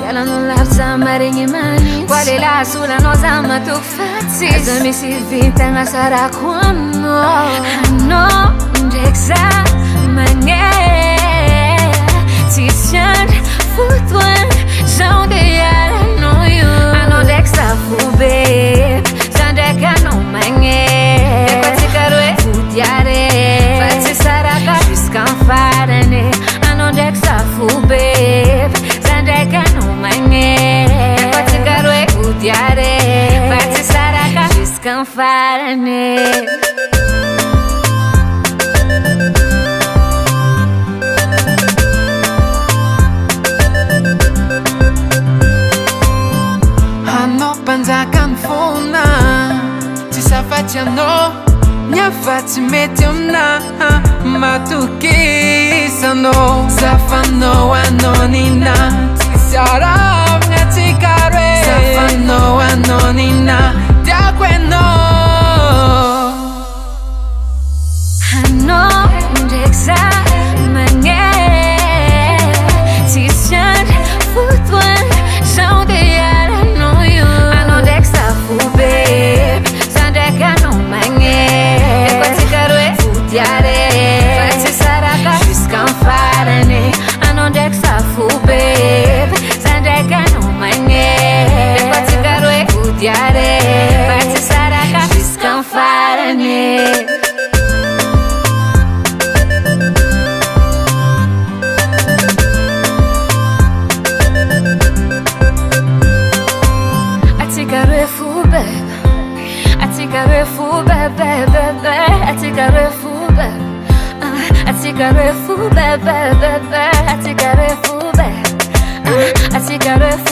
Ela não lava marinha mani. Qual é a sua nós ama tu fazes? Asa me se vita na sara quando no dexa manye tishan futwan já de ela no you ano dexa fube sandeka no manye depatikaro futiare fati sara ka discanfarane ano dexa fube sandeka no manye depatikaro futiare fati sara ka discanfarane. Panzakan fona ti safatiano nya fati metiona matuki sano safano anonina ti sarab nya ti kare safano anonina da queno hano dexa manye ti chan futwan já de I take a